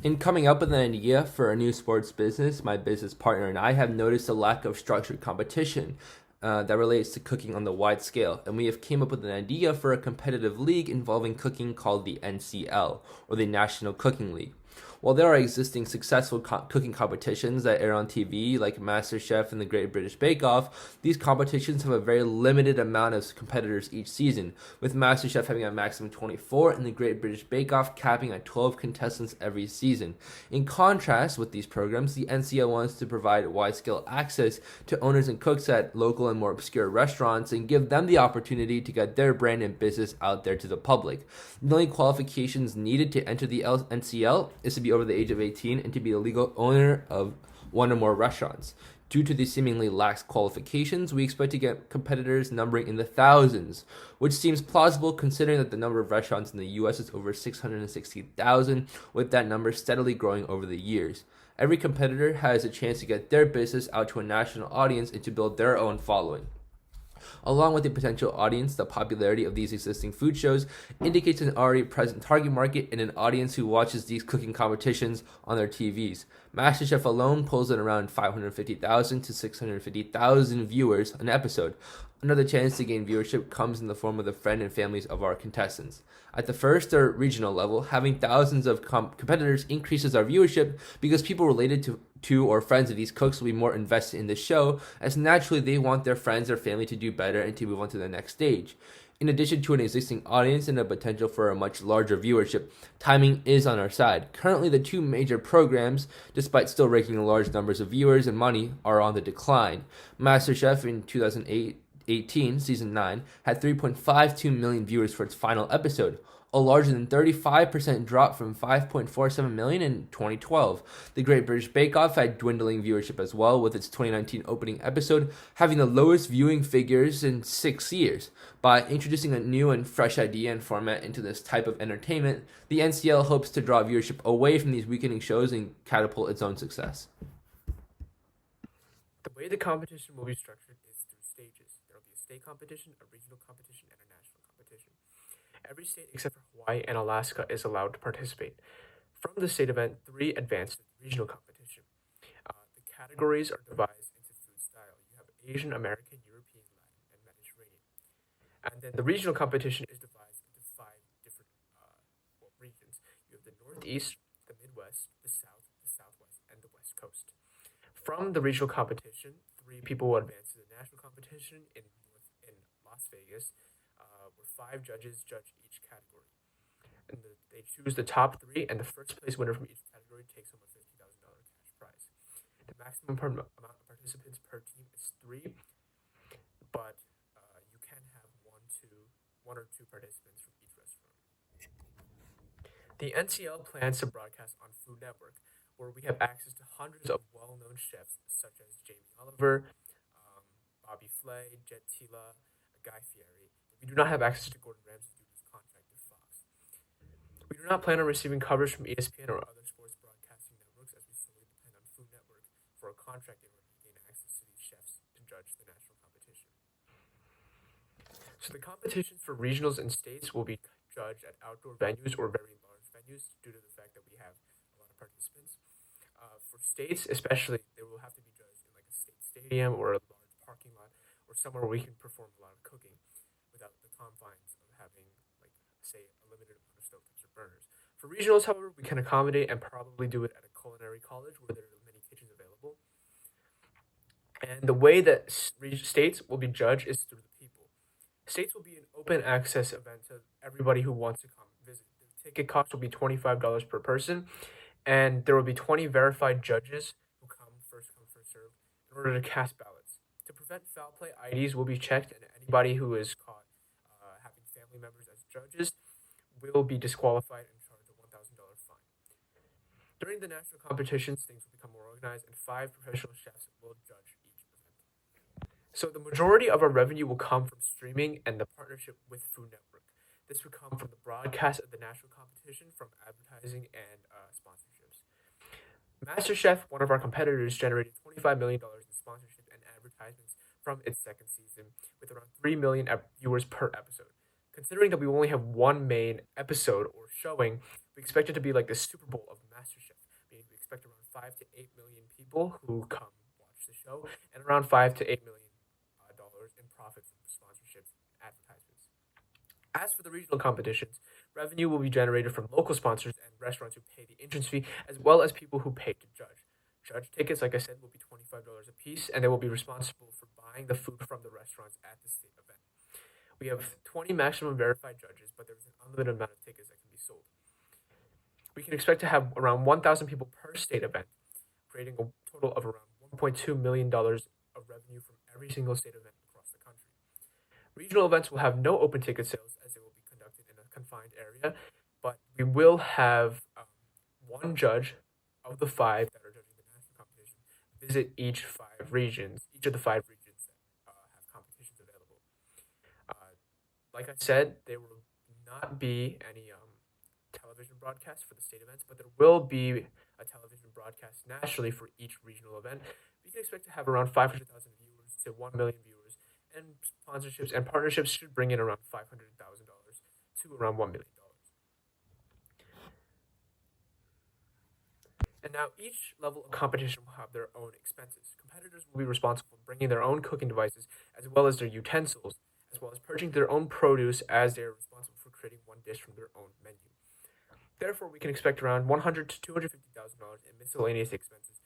In coming up with an idea for a new sports business, my business partner and I have noticed a lack of structured competition that relates to cooking on the wide scale, and we have came up with an idea for a competitive league involving cooking called the NCL, or the National Cooking League. While there are existing successful cooking competitions that air on TV, like MasterChef and the Great British Bake Off, these competitions have a very limited amount of competitors each season, with MasterChef having a maximum 24 and the Great British Bake Off capping at 12 contestants every season. In contrast with these programs, the NCL wants to provide wide-scale access to owners and cooks at local and more obscure restaurants and give them the opportunity to get their brand and business out there to the public. The only qualifications needed to enter the NCL is to be over the age of 18 and to be a legal owner of one or more restaurants. Due to these seemingly lax qualifications, we expect to get competitors numbering in the thousands, which seems plausible considering that the number of restaurants in the US is over 660,000, with that number steadily growing over the years. Every competitor has a chance to get their business out to a national audience and to build their own following. Along with the potential audience, the popularity of these existing food shows indicates an already present target market and an audience who watches these cooking competitions on their TVs. MasterChef alone pulls in around 550,000 to 650,000 viewers an episode. Another chance to gain viewership comes in the form of the friend and families of our contestants. At the first or regional level, having thousands of competitors increases our viewership because people related to or friends of these cooks will be more invested in the show, as naturally they want their friends or family to do better and to move on to the next stage. In addition to an existing audience and a potential for a much larger viewership, timing is on our side. Currently, the two major programs, despite still raking large numbers of viewers and money, are on the decline. MasterChef in 2018, season 9, had 3.52 million viewers for its final episode, a larger than 35% drop from 5.47 million in 2012. The Great British Bake Off had dwindling viewership as well, with its 2019 opening episode having the lowest viewing figures in 6 years. By introducing a new and fresh idea and format into this type of entertainment, the NCL hopes to draw viewership away from these weakening shows and catapult its own success. The way the competition will be structured is through stages. There will be a state competition, a regional competition, and a national competition. Every state except for Hawaii and Alaska is allowed to participate. From the state event, 3 advance to the regional competition. The categories are divided into food style. You have Asian, American, European, Latin, and Mediterranean. And then the regional competition is divided into 5 different regions. You have the Northeast, the Midwest, the South, the Southwest, and the West Coast. From the regional competition, 3 people will advance to the national competition in Las Vegas, where 5 judges judge each category. And they choose the top 3, and the first place winner from each category takes home a $50,000 cash prize. The maximum amount of participants per team is 3, but you can have one or two participants from each restaurant. The NCL plans to broadcast on Food Network, where we have access to hundreds of well-known chefs such as Jamie Oliver, Bobby Flay, Jet Tila, Guy Fieri. We do not have access to Gordon Ramsay due to his contract with Fox. We do not plan on receiving coverage from ESPN or other sports broadcasting networks, as we solely depend on Food Network for a contract in order to gain access to these chefs to judge the national competition. So the competitions for regionals and states will be judged at outdoor venues or very large venues due to the fact that we have a lot of participants. For states especially, they will have to be judged in like a state stadium or a large parking lot or somewhere where we can perform a lot of cooking without the confines of having, like, say, a limited amount of stovetops or burners. For regionals, however, we can accommodate and probably do it at a culinary college where there are many kitchens available. And the way that states will be judged is through the people. States will be an open access event to everybody who wants to come visit. The ticket cost will be $25 per person, and there will be 20 verified judges who come, first serve, in order to cast ballots. To prevent foul play, IDs will be checked, and anybody who is caught having family members as judges will be disqualified and charged a $1,000 fine. During the national competitions, things will become more organized, and 5 professional chefs will judge each event. So the majority of our revenue will come from streaming and the partnership with Food Network. This would come from the broadcast of the national competition, from advertising and sponsorships. MasterChef, one of our competitors, generated $25 million in sponsorship and advertisements from its second season, with around 3 million viewers per episode. Considering that we only have one main episode or showing, we expect it to be like the Super Bowl of MasterChef. people who come watch the show, and around $5 to $8 million in profit from sponsorships and advertisements. As for the regional competitions, revenue will be generated from local sponsors and restaurants who pay the entrance fee, as well as people who pay to judge. Judge tickets, like I said, will be $25 a piece, and they will be responsible for buying the food from the restaurants at the state event. We have 20 maximum verified judges, but there's an unlimited amount of tickets that can be sold. We can expect to have around 1,000 people per state event, creating a total of around $1.2 million of revenue from every single state event across the country. Regional events will have no open ticket sales as they will be conducted in a confined area, but we will have one judge of the 5 that are judging the national competition visit each of the 5 regions that have competitions available. Like I said, there will not be any television broadcasts for the state events, but there will be a television broadcast nationally for each regional event. We can expect to have around 500,000 viewers to 1 million viewers, and sponsorships and partnerships should bring in around $500,000 to around $1 million. And now each level of competition will have their own expenses. Competitors will be responsible for bringing their own cooking devices as well as their utensils, as well as purchasing their own produce, as they are responsible for creating one dish from their own menu. Therefore, we can expect around $100,000 to $250,000 in miscellaneous expenses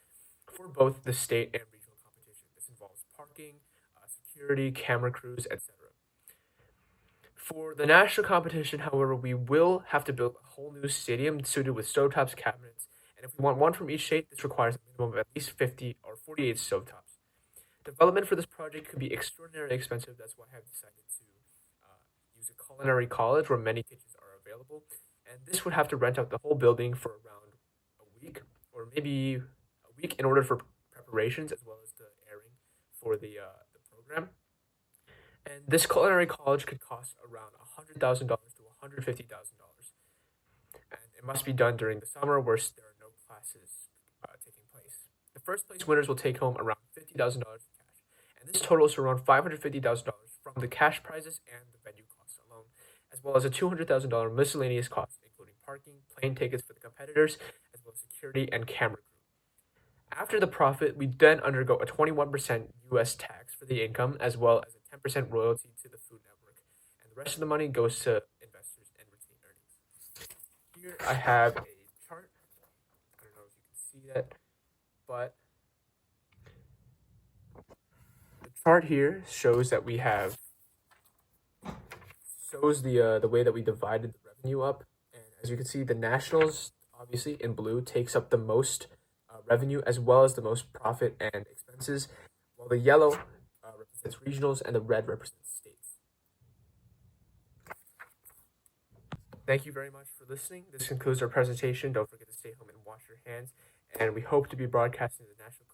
for both the state and regional competition. This involves parking, security, camera crews, etc. For the national competition, however, we will have to build a whole new stadium suited with stovetops, cabinets, and if we want one from each state, this requires a minimum of at least 50 or 48 stovetops. Development for this project could be extraordinarily expensive. That's why I have decided to use a culinary college where many kitchens are available. And this would have to rent out the whole building for around a week, or maybe a week, in order for preparations as well as the airing for the program. And this culinary college could cost around $100,000 to $150,000, and it must be done during the summer, where there are no classes taking place. The first place winners will take home around $50,000 in cash, and this totals to around $550,000 from the cash prizes and the venue costs alone, as well as a $200,000 miscellaneous cost, including parking, plane tickets for the competitors, as well as security and camera crew. After the profit, we then undergo a 21% U.S. tax for the income, as well as a 10% royalty to the Food Network, and the rest of the money goes to investors and retained earnings. Here I have a chart. I don't know if you can see that, but the chart here shows that we have the way that we divided the revenue up, and as you can see, the Nationals, obviously in blue, takes up the most revenue as well as the most profit and expenses, while the yellow represents regionals and the red represents states. Thank you very much for listening. This concludes our presentation. Don't forget to stay home and wash your hands, and we hope to be broadcasting the national